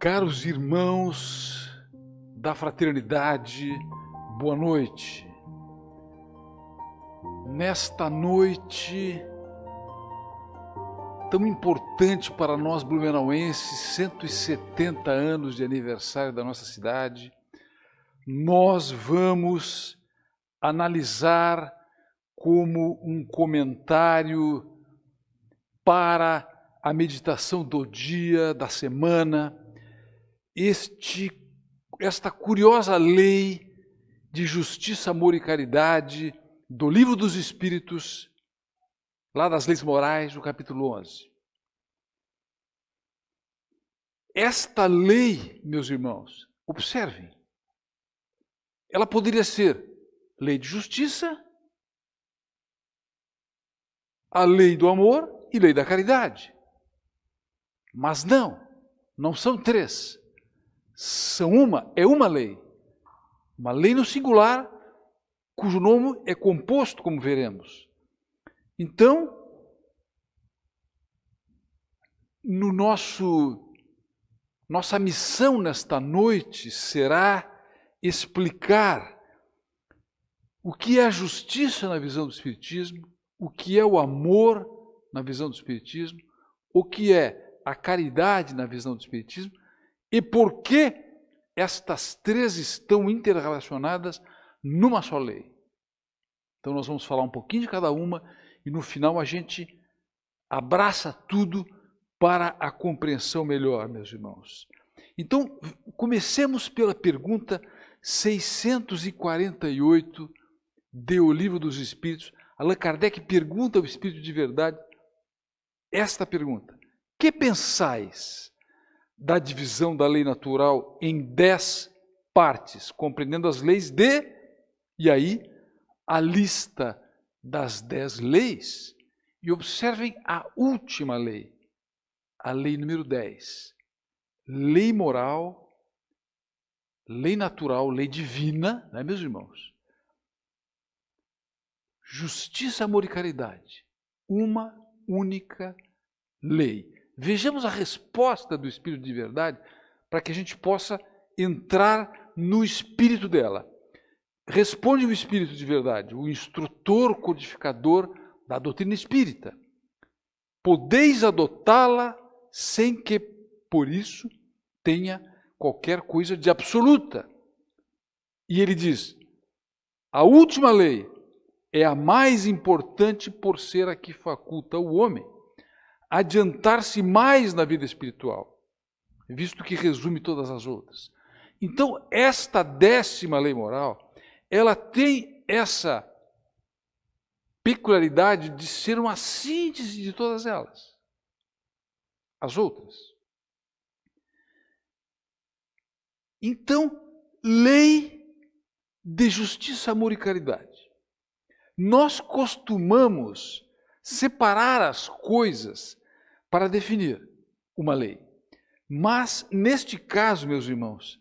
Caros irmãos da fraternidade, boa noite. Nesta noite tão importante para nós blumenauenses, 170 anos de aniversário da nossa cidade, nós vamos analisar como um comentário para a meditação do dia, da semana, esta curiosa lei de justiça, amor e caridade do Livro dos Espíritos, lá das Leis Morais, no capítulo 11. Esta lei, meus irmãos, observem, ela poderia ser lei de justiça, a lei do amor e lei da caridade. Mas não são três. É uma lei. Uma lei no singular, cujo nome é composto, como veremos. Então, nossa missão nesta noite será explicar o que é a justiça na visão do Espiritismo, o que é o amor na visão do Espiritismo, o que é a caridade na visão do Espiritismo e por que estas três estão interrelacionadas numa só lei. Então nós vamos falar um pouquinho de cada uma e no final a gente abraça tudo para a compreensão melhor, meus irmãos. Então, comecemos pela pergunta 648 do Livro dos Espíritos. Allan Kardec pergunta ao Espírito de Verdade esta pergunta: que pensais da divisão da lei natural em 10 partes, compreendendo as leis e aí a lista das 10 leis, e observem a última lei, a lei número 10, lei moral, lei natural, lei divina, não é, meus irmãos? Justiça, amor e caridade, uma única lei. Vejamos a resposta do Espírito de Verdade para que a gente possa entrar no espírito dela. Responde o Espírito de Verdade, o instrutor codificador da doutrina espírita. Podeis adotá-la sem que, por isso, tenha qualquer coisa de absoluta. E ele diz, a última lei é a mais importante por ser a que faculta o homem adiantar-se mais na vida espiritual, visto que resume todas as outras. Então, esta 10ª lei moral, ela tem essa peculiaridade de ser uma síntese de todas elas, as outras. Então, lei de justiça, amor e caridade. Nós costumamos separar as coisas para definir uma lei. Mas, neste caso, meus irmãos,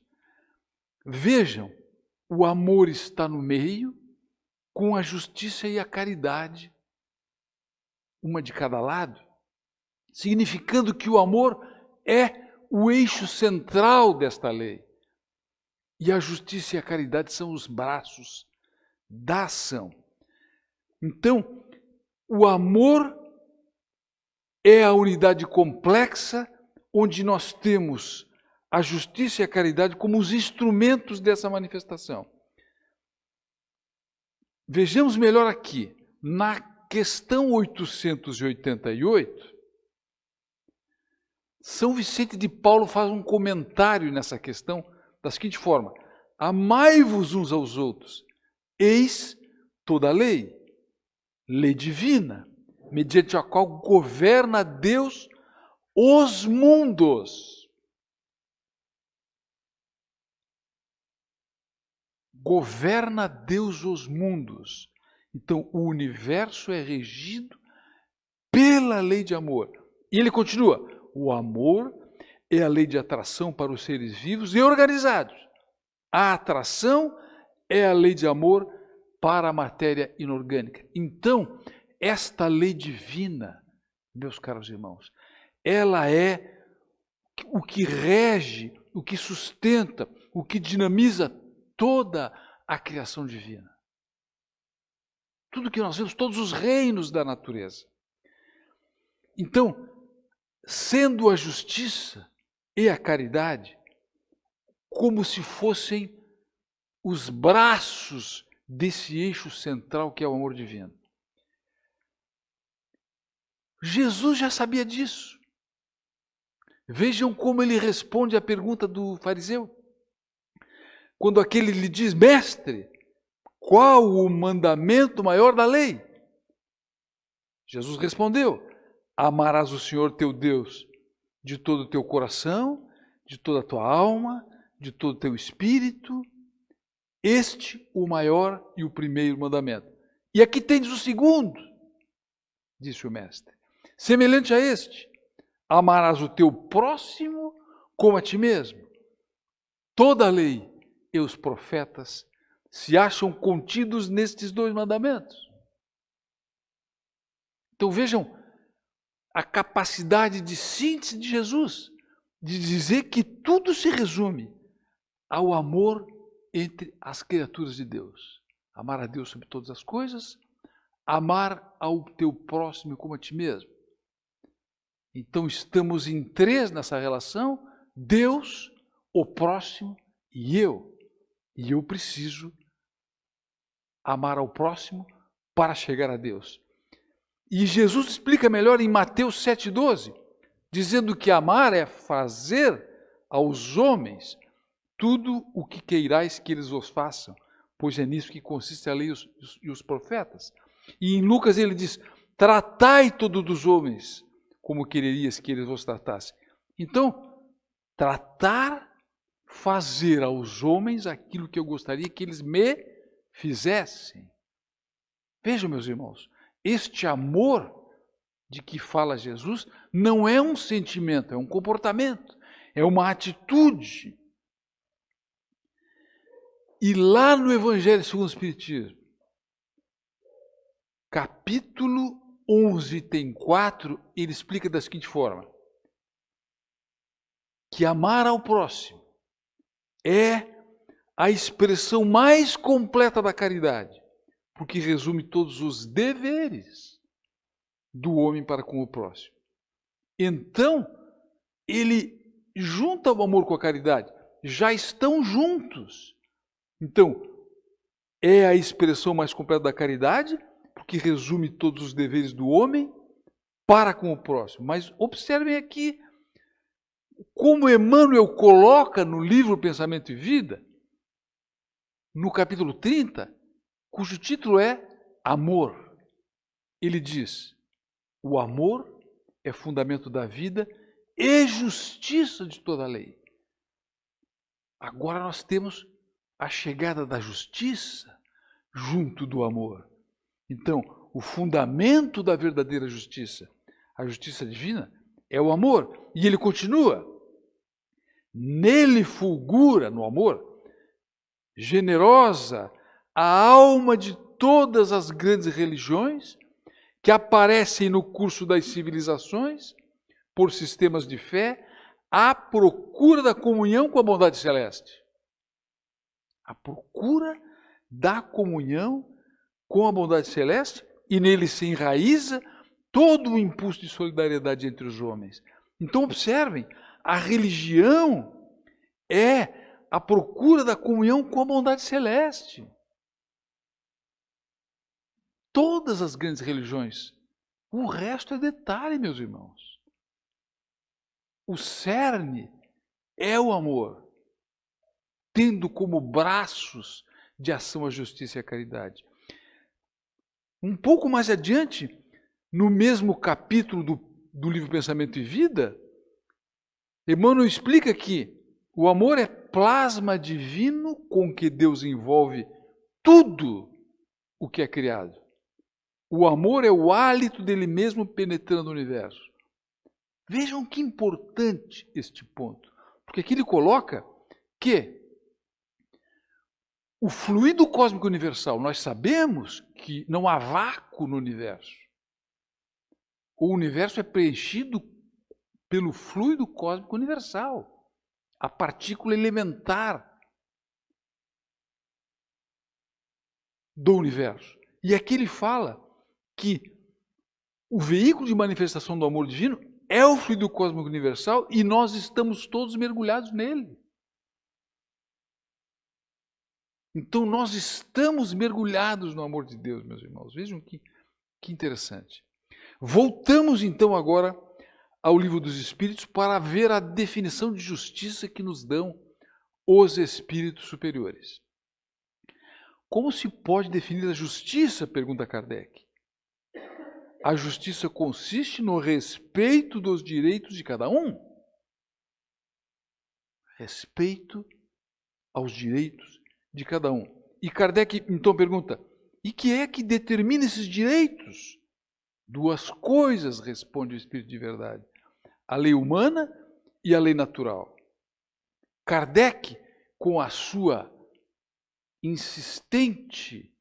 vejam, o amor está no meio, com a justiça e a caridade, uma de cada lado, significando que o amor é o eixo central desta lei. E a justiça e a caridade são os braços da ação. Então, o amor é a unidade complexa onde nós temos a justiça e a caridade como os instrumentos dessa manifestação. Vejamos melhor aqui, na questão 888, São Vicente de Paulo faz um comentário nessa questão da seguinte forma: amai-vos uns aos outros, eis toda a lei, lei divina, mediante a qual governa Deus os mundos. Governa Deus os mundos. Então, o universo é regido pela lei de amor. E ele continua, o amor é a lei de atração para os seres vivos e organizados. A atração é a lei de amor para a matéria inorgânica. Então, esta lei divina, meus caros irmãos, ela é o que rege, o que sustenta, o que dinamiza toda a criação divina. Tudo que nós vemos, todos os reinos da natureza. Então, sendo a justiça e a caridade como se fossem os braços desse eixo central que é o amor divino. Jesus já sabia disso. Vejam como ele responde à pergunta do fariseu. Quando aquele lhe diz: mestre, qual o mandamento maior da lei? Jesus respondeu: amarás o Senhor teu Deus de todo o teu coração, de toda a tua alma, de todo o teu espírito. Este o maior e o primeiro mandamento. E aqui tens o segundo, disse o mestre. Semelhante a este, amarás o teu próximo como a ti mesmo. Toda a lei e os profetas se acham contidos nestes dois mandamentos. Então vejam a capacidade de síntese de Jesus, de dizer que tudo se resume ao amor entre as criaturas de Deus. Amar a Deus sobre todas as coisas, amar ao teu próximo como a ti mesmo. Então estamos em três nessa relação: Deus, o próximo e eu. E eu preciso amar ao próximo para chegar a Deus. E Jesus explica melhor em Mateus 7,12, dizendo que amar é fazer aos homens tudo o que queirais que eles vos façam, pois é nisso que consiste a lei e os profetas. E em Lucas ele diz: tratai todos os homens como quererias que eles vos tratassem. Então, tratar, fazer aos homens aquilo que eu gostaria que eles me fizessem. Vejam, meus irmãos, este amor de que fala Jesus não é um sentimento, é um comportamento, é uma atitude. E lá no Evangelho segundo o Espiritismo, capítulo 11, tem 4, ele explica da seguinte forma: que amar ao próximo é a expressão mais completa da caridade, porque resume todos os deveres do homem para com o próximo. Então, ele junta o amor com a caridade, já estão juntos. Então, é a expressão mais completa da caridade, porque resume todos os deveres do homem para com o próximo. Mas observem aqui como Emmanuel coloca no livro Pensamento e Vida, no capítulo 30, cujo título é Amor. Ele diz: o amor é fundamento da vida e justiça de toda a lei. Agora nós temos a chegada da justiça junto do amor. Então, o fundamento da verdadeira justiça, a justiça divina, é o amor. E ele continua: nele fulgura, no amor, generosa, a alma de todas as grandes religiões que aparecem no curso das civilizações, por sistemas de fé, à procura da comunhão com a bondade celeste. A procura da comunhão com a bondade celeste, e nele se enraiza todo o impulso de solidariedade entre os homens. Então observem, a religião é a procura da comunhão com a bondade celeste. Todas as grandes religiões. O resto é detalhe, meus irmãos. O cerne é o amor, tendo como braços de ação a justiça e a caridade. Um pouco mais adiante, no mesmo capítulo do livro Pensamento e Vida, Emmanuel explica que o amor é plasma divino com que Deus envolve tudo o que é criado. O amor é o hálito dele mesmo penetrando o universo. Vejam que importante este ponto, porque aqui ele coloca que o fluido cósmico universal, nós sabemos que não há vácuo no universo. O universo é preenchido pelo fluido cósmico universal, a partícula elementar do universo. E aqui ele fala que o veículo de manifestação do amor divino é o fluido cósmico universal e nós estamos todos mergulhados nele. Então nós estamos mergulhados no amor de Deus, meus irmãos. Vejam que interessante. Voltamos então agora ao Livro dos Espíritos para ver a definição de justiça que nos dão os espíritos superiores. Como se pode definir a justiça? Pergunta Kardec. A justiça consiste no respeito dos direitos de cada um. Respeito aos direitos de cada um. E Kardec então pergunta, e que é que determina esses direitos? Duas coisas, responde o Espírito de Verdade. A lei humana e a lei natural. Kardec, com a sua insistente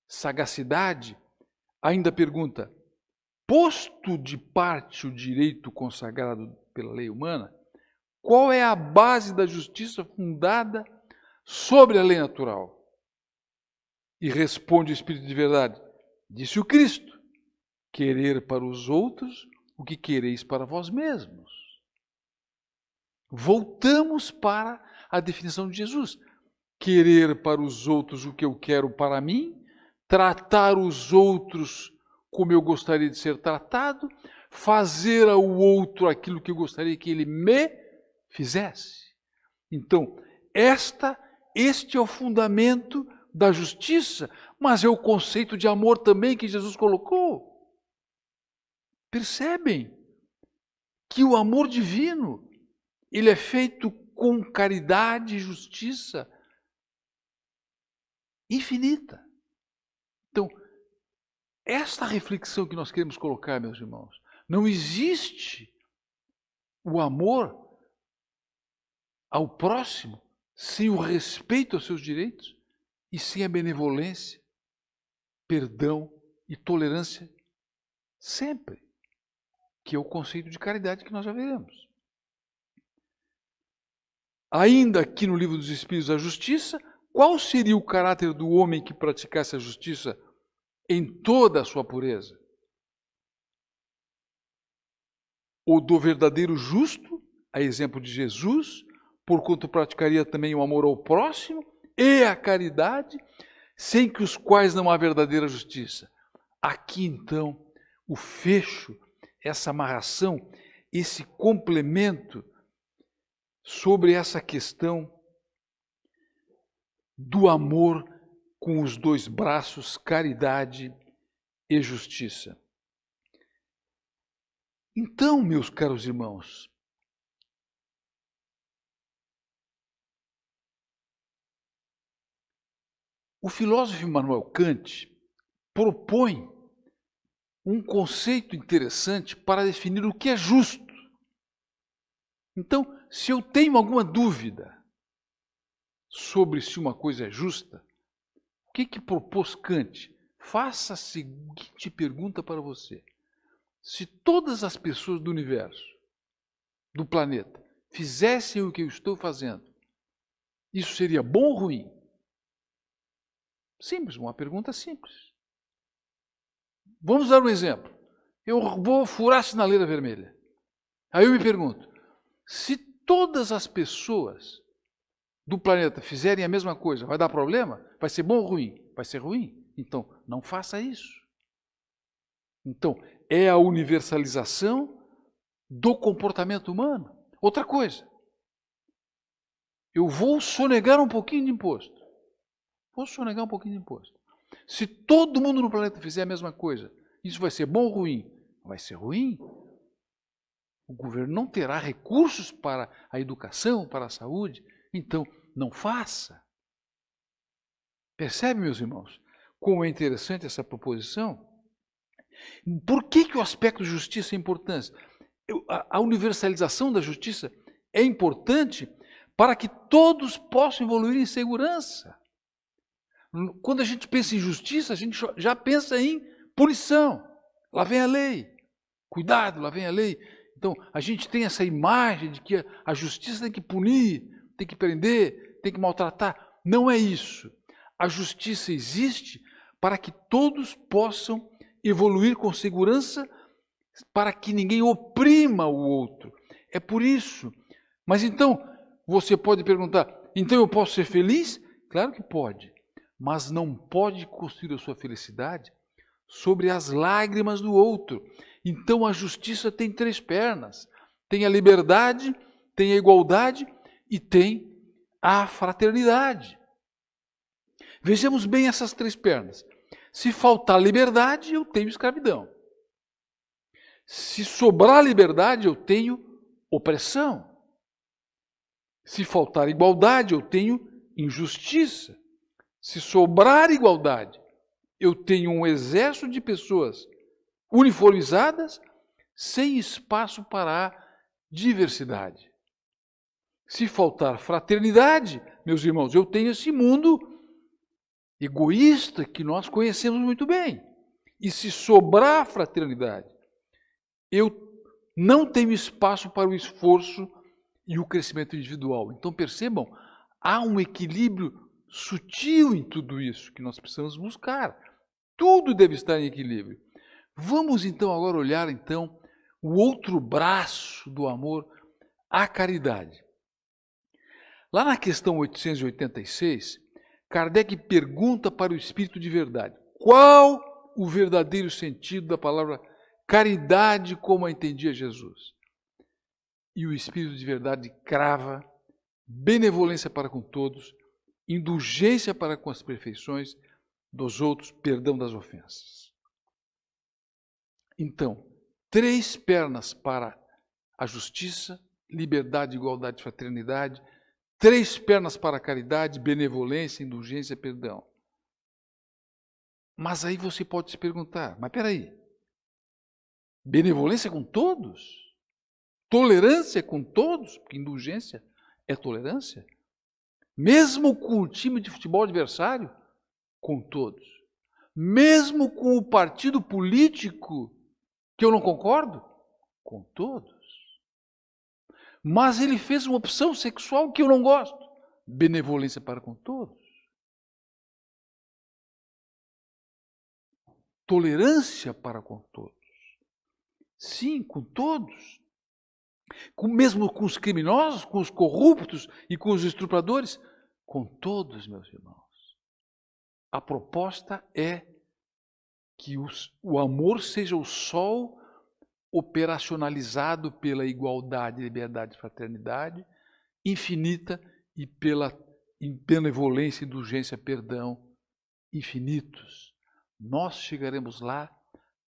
sagacidade, ainda pergunta, posto de parte o direito consagrado pela lei humana, qual é a base da justiça fundada sobre a lei natural? E responde o Espírito de Verdade, disse o Cristo, querer para os outros o que quereis para vós mesmos. Voltamos para a definição de Jesus. Querer para os outros o que eu quero para mim, tratar os outros como eu gostaria de ser tratado, fazer ao outro aquilo que eu gostaria que ele me fizesse. Então, este é o fundamento da justiça, mas é o conceito de amor também que Jesus colocou. Percebem que o amor divino, ele é feito com caridade e justiça infinita. Então, esta reflexão que nós queremos colocar, meus irmãos, não existe o amor ao próximo sem o respeito aos seus direitos e sem a benevolência, perdão e tolerância sempre, que é o conceito de caridade que nós já veremos. Ainda aqui no Livro dos Espíritos da Justiça, qual seria o caráter do homem que praticasse a justiça em toda a sua pureza? O do verdadeiro justo, a exemplo de Jesus, porquanto praticaria também o amor ao próximo e a caridade, sem que os quais não há verdadeira justiça. Aqui então, o fecho, essa amarração, esse complemento sobre essa questão do amor com os dois braços, caridade e justiça. Então, meus caros irmãos, o filósofo Immanuel Kant propõe um conceito interessante para definir o que é justo. Então, se eu tenho alguma dúvida sobre se uma coisa é justa, o que propôs Kant? Faça a seguinte pergunta para você. Se todas as pessoas do universo, do planeta, fizessem o que eu estou fazendo, isso seria bom ou ruim? Simples, uma pergunta simples. Vamos dar um exemplo. Eu vou furar a sinaleira vermelha. Aí eu me pergunto, se todas as pessoas do planeta fizerem a mesma coisa, vai dar problema? Vai ser bom ou ruim? Vai ser ruim. Então, não faça isso. Então, é a universalização do comportamento humano. Outra coisa, eu vou sonegar um pouquinho de imposto. Vou sonegar um pouquinho de imposto. Se todo mundo no planeta fizer a mesma coisa, isso vai ser bom ou ruim? Vai ser ruim. O governo não terá recursos para a educação, para a saúde. Então, não faça. Percebe, meus irmãos, como é interessante essa proposição? Por que o aspecto de justiça é importante? A universalização da justiça é importante para que todos possam evoluir em segurança. Quando a gente pensa em justiça, a gente já pensa em punição. Lá vem a lei. Cuidado, lá vem a lei. Então, a gente tem essa imagem de que a justiça tem que punir, tem que prender, tem que maltratar. Não é isso. A justiça existe para que todos possam evoluir com segurança, para que ninguém oprima o outro. É por isso. Mas então, você pode perguntar, então eu posso ser feliz? Claro que pode. Mas não pode construir a sua felicidade sobre as lágrimas do outro. Então a justiça tem 3 pernas. Tem a liberdade, tem a igualdade e tem a fraternidade. Vejamos bem essas 3 pernas. Se faltar liberdade, eu tenho escravidão. Se sobrar liberdade, eu tenho opressão. Se faltar igualdade, eu tenho injustiça. Se sobrar igualdade, eu tenho um exército de pessoas uniformizadas, sem espaço para a diversidade. Se faltar fraternidade, meus irmãos, eu tenho esse mundo egoísta que nós conhecemos muito bem. E se sobrar fraternidade, eu não tenho espaço para o esforço e o crescimento individual. Então percebam, há um equilíbrio sutil em tudo isso que nós precisamos buscar. Tudo deve estar em equilíbrio. Vamos então agora olhar então o outro braço do amor, a caridade. Lá na questão 886, Kardec pergunta para o Espírito de Verdade, qual o verdadeiro sentido da palavra caridade como a entendia Jesus? E o Espírito de Verdade crava benevolência para com todos, indulgência para com as perfeições dos outros, perdão das ofensas. Então, 3 pernas para a justiça, liberdade, igualdade e fraternidade, 3 pernas para a caridade, benevolência, indulgência, perdão. Mas aí você pode se perguntar, mas peraí, benevolência com todos? Tolerância com todos? Porque indulgência é tolerância? Mesmo com o time de futebol adversário? Com todos. Mesmo com o partido político que eu não concordo? Com todos. Mas ele fez uma opção sexual que eu não gosto. Benevolência para com todos. Tolerância para com todos. Sim, com todos. Mesmo com os criminosos, com os corruptos e com os estupradores? Com todos, meus irmãos. A proposta é que o amor seja o sol operacionalizado pela igualdade, liberdade e fraternidade infinita e pela benevolência, indulgência, perdão infinitos. Nós chegaremos lá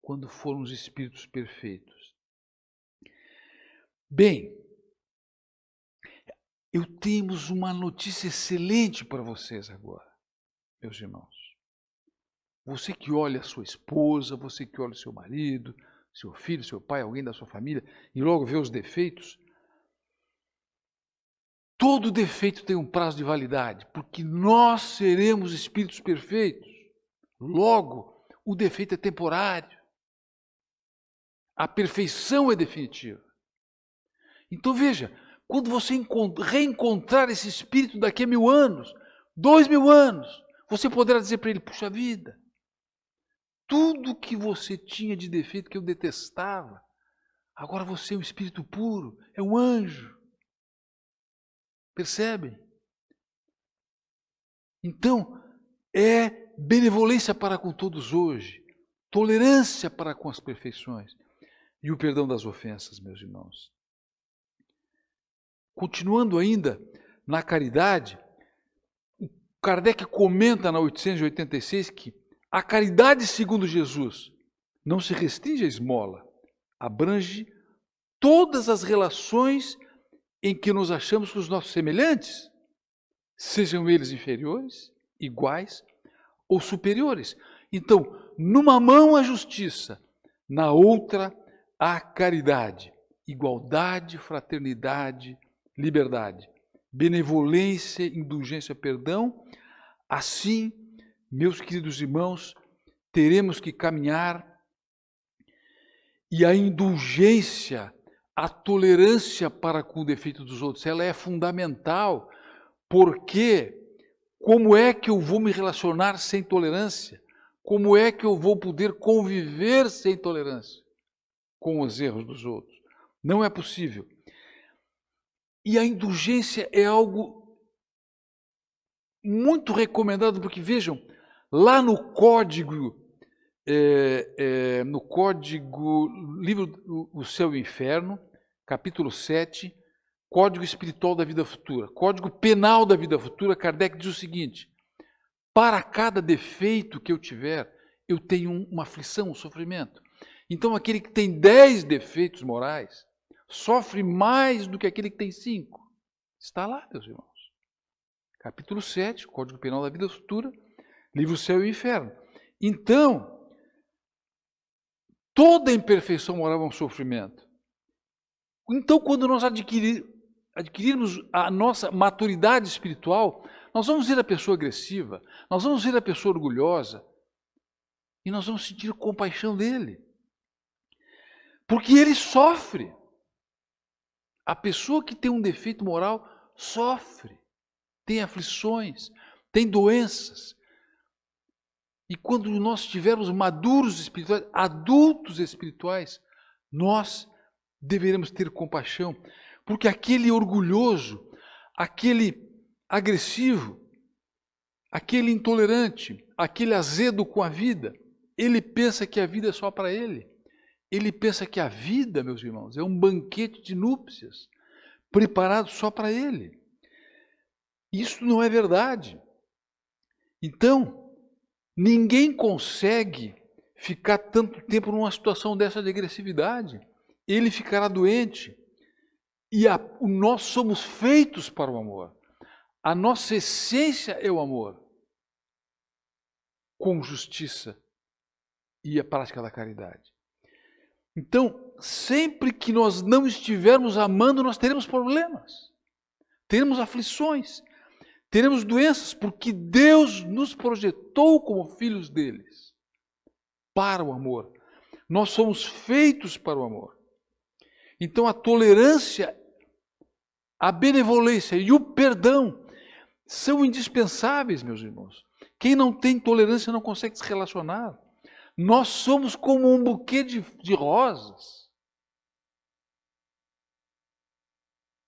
quando formos espíritos perfeitos. Bem, eu temos uma notícia excelente para vocês agora, meus irmãos. Você que olha a sua esposa, você que olha o seu marido, seu filho, seu pai, alguém da sua família, e logo vê os defeitos. Todo defeito tem um prazo de validade, porque nós seremos espíritos perfeitos. Logo, o defeito é temporário. A perfeição é definitiva. Então veja, quando você reencontrar esse espírito daqui a 1000 anos, 2000 anos, você poderá dizer para ele, puxa vida, tudo que você tinha de defeito que eu detestava, agora você é um espírito puro, é um anjo. Percebem? Então, é benevolência para com todos hoje, tolerância para com as perfeições e o perdão das ofensas, meus irmãos. Continuando ainda na caridade, Kardec comenta na 886 que a caridade segundo Jesus não se restringe à esmola, abrange todas as relações em que nos achamos com os nossos semelhantes, sejam eles inferiores, iguais ou superiores. Então, numa mão a justiça, na outra a caridade, igualdade, fraternidade, liberdade, benevolência, indulgência, perdão. Assim, meus queridos irmãos, teremos que caminhar e a indulgência, a tolerância para com o defeito dos outros, ela é fundamental, porque como é que eu vou me relacionar sem tolerância? Como é que eu vou poder conviver sem tolerância com os erros dos outros? Não é possível. E a indulgência é algo muito recomendado, porque vejam, lá no código, livro O Céu e o Inferno, capítulo 7, Código Espiritual da Vida Futura, Código Penal da Vida Futura, Kardec diz o seguinte: para cada defeito que eu tiver, eu tenho uma aflição, um sofrimento. Então aquele que tem 10 defeitos morais sofre mais do que aquele que tem 5. Está lá, meus irmãos. Capítulo 7, Código Penal da Vida Futura, livro O Céu e o Inferno. Então, toda imperfeição moral é um sofrimento. Então, quando nós adquirirmos a nossa maturidade espiritual, nós vamos ver a pessoa agressiva, nós vamos ver a pessoa orgulhosa, e nós vamos sentir compaixão dele. Porque ele sofre. A pessoa que tem um defeito moral sofre, tem aflições, tem doenças. E quando nós estivermos maduros espirituais, adultos espirituais, nós deveremos ter compaixão, porque aquele orgulhoso, aquele agressivo, aquele intolerante, aquele azedo com a vida, ele pensa que a vida é só para ele. Ele pensa que a vida, meus irmãos, é um banquete de núpcias, preparado só para ele. Isso não é verdade. Então, ninguém consegue ficar tanto tempo numa situação dessa de agressividade. Ele ficará doente. E nós somos feitos para o amor. A nossa essência é o amor, com justiça e a prática da caridade. Então, sempre que nós não estivermos amando, nós teremos problemas, teremos aflições, teremos doenças, porque Deus nos projetou como filhos deles, para o amor. Nós somos feitos para o amor. Então, a tolerância, a benevolência e o perdão são indispensáveis, meus irmãos. Quem não tem tolerância não consegue se relacionar. Nós somos como um buquê de rosas,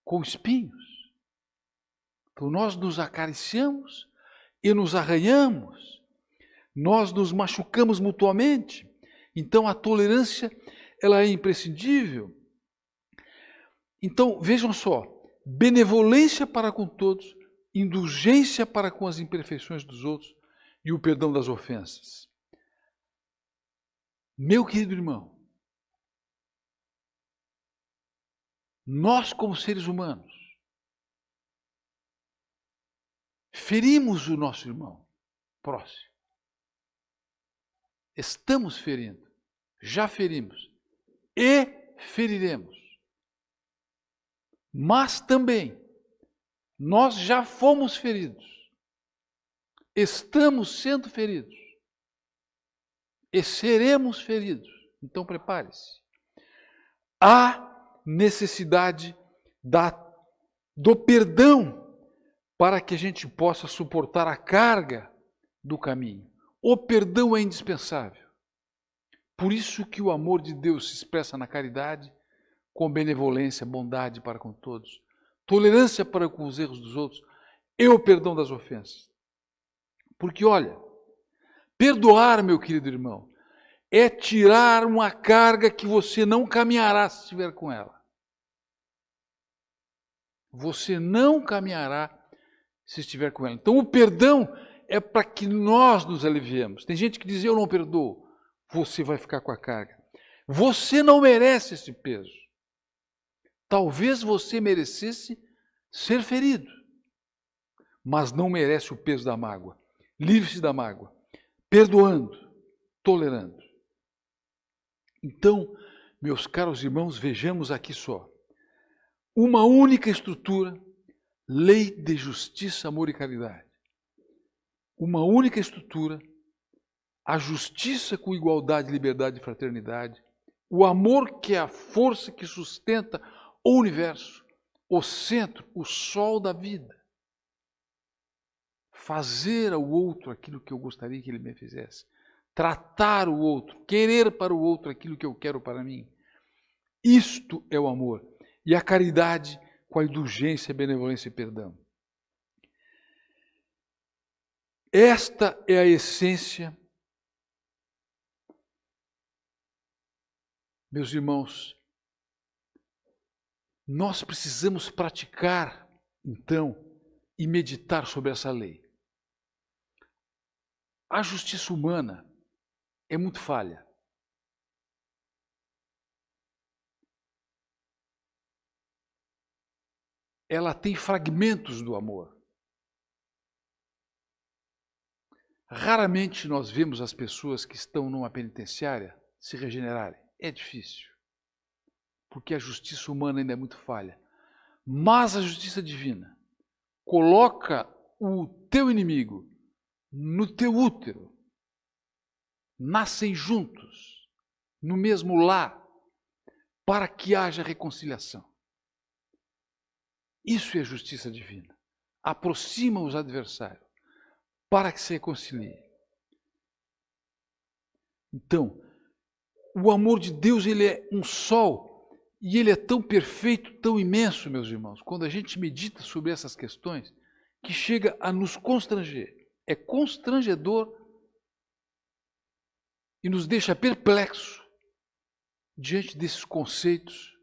com espinhos. Então nós nos acariciamos e nos arranhamos, nós nos machucamos mutuamente. Então a tolerância, ela é imprescindível. Então vejam só, benevolência para com todos, indulgência para com as imperfeições dos outros e o perdão das ofensas. Meu querido irmão, nós como seres humanos, ferimos o nosso irmão próximo. Estamos ferindo, já ferimos e feriremos. Mas também, nós já fomos feridos, estamos sendo feridos e seremos feridos. Então prepare-se. Há necessidade do perdão para que a gente possa suportar a carga do caminho. O perdão é indispensável. Por isso que o amor de Deus se expressa na caridade, com benevolência, bondade para com todos, tolerância para com os erros dos outros e o perdão das ofensas. Porque olha, perdoar, meu querido irmão, é tirar uma carga que você não caminhará se estiver com ela. Você não caminhará se estiver com ela. Então o perdão é para que nós nos aliviemos. Tem gente que diz, eu não perdoo. Você vai ficar com a carga. Você não merece esse peso. Talvez você merecesse ser ferido, mas não merece o peso da mágoa. Livre-se da mágoa, perdoando, tolerando. Então, meus caros irmãos, vejamos aqui só. Uma única estrutura, lei de justiça, amor e caridade. Uma única estrutura, a justiça com igualdade, liberdade e fraternidade O amor que é a força que sustenta o universo, o centro, o sol da vida. Fazer ao outro aquilo que eu gostaria que ele me fizesse. Tratar o outro, querer para o outro aquilo que eu quero para mim. Isto é o amor. E a caridade com a indulgência, benevolência e perdão. Esta é a essência, meus irmãos. Nós precisamos praticar, então, e meditar sobre essa lei. A justiça humana é muito falha. Ela tem fragmentos do amor. Raramente nós vemos as pessoas que estão numa penitenciária se regenerarem. É difícil. Porque a justiça humana ainda é muito falha. Mas a justiça divina coloca o teu inimigo no teu útero. Nascem juntos, no mesmo lar, para que haja reconciliação. Isso é justiça divina. Aproxima os adversários para que se reconciliem. Então, o amor de Deus, ele é um sol e ele é tão perfeito, tão imenso, meus irmãos, quando a gente medita sobre essas questões, que chega a nos constranger. É constrangedor e nos deixa perplexos diante desses conceitos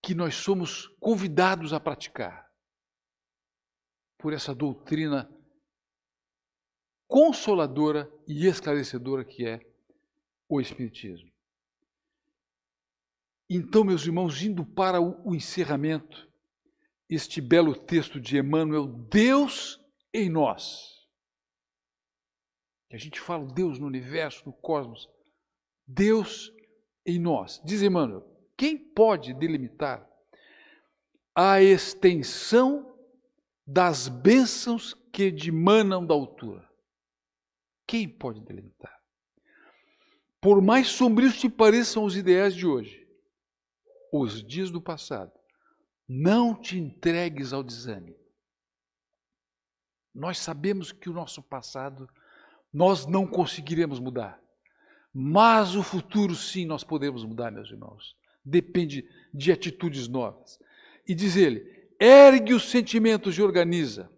que nós somos convidados a praticar por essa doutrina consoladora e esclarecedora que é o Espiritismo. Então, meus irmãos, indo para o encerramento, este belo texto de Emmanuel, Deus em nós. A gente fala Deus no universo, no cosmos. Deus em nós. Diz Emmanuel, quem pode delimitar a extensão das bênçãos que dimanam da altura? Quem pode delimitar? Por mais sombrios te pareçam os ideais de hoje, os dias do passado, não te entregues ao desânimo. Nós sabemos que o nosso passado nós não conseguiremos mudar. Mas o futuro, sim, nós podemos mudar, meus irmãos. Depende de atitudes novas. E diz ele, ergue os sentimentos e organiza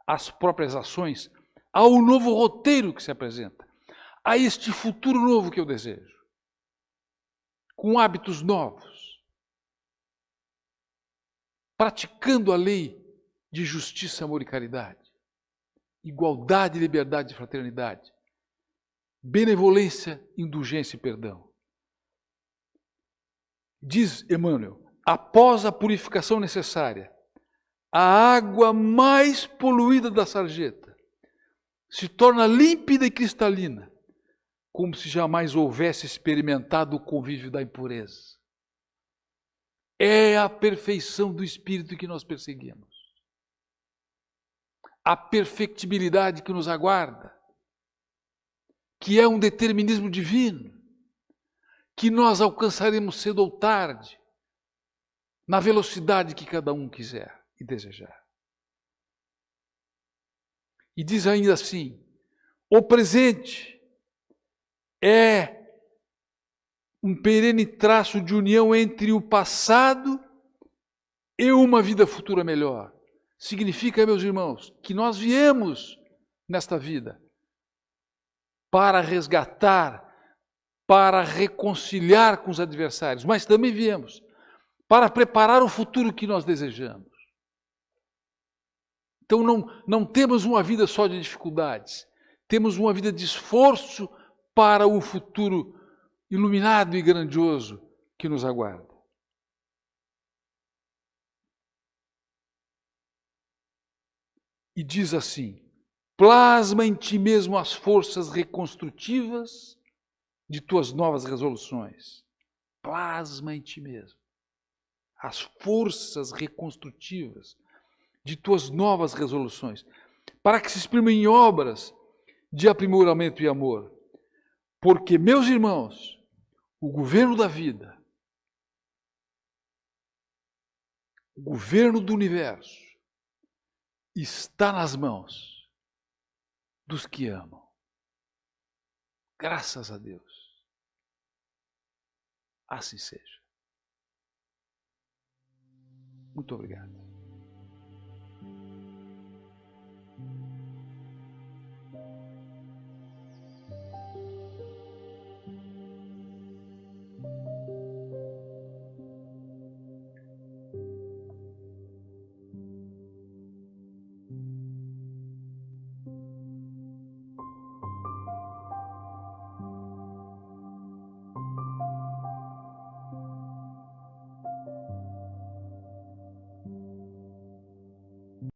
as próprias ações ao novo roteiro que se apresenta, a este futuro novo que eu desejo, com hábitos novos, praticando a lei de justiça, amor e caridade, igualdade, liberdade e fraternidade, benevolência, indulgência e perdão. Diz Emmanuel, após a purificação necessária, a água mais poluída da sarjeta se torna límpida e cristalina, como se jamais houvesse experimentado o convívio da impureza. É a perfeição do espírito que nós perseguimos. A perfectibilidade que nos aguarda, que é um determinismo divino, que nós alcançaremos cedo ou tarde, na velocidade que cada um quiser e desejar. E diz ainda assim, o presente é um perene traço de união entre o passado e uma vida futura melhor. Significa, meus irmãos, que nós viemos nesta vida para resgatar, para reconciliar com os adversários, mas também viemos para preparar o futuro que nós desejamos. Então não temos uma vida só de dificuldades, temos uma vida de esforço para o futuro iluminado e grandioso que nos aguarda. E diz assim, plasma em ti mesmo as forças reconstrutivas de tuas novas resoluções. Plasma em ti mesmo as forças reconstrutivas de tuas novas resoluções, para que se exprimam em obras de aprimoramento e amor. Porque, meus irmãos, o governo da vida, o governo do universo, está nas mãos dos que amam. Graças a Deus. Assim seja. Muito obrigado.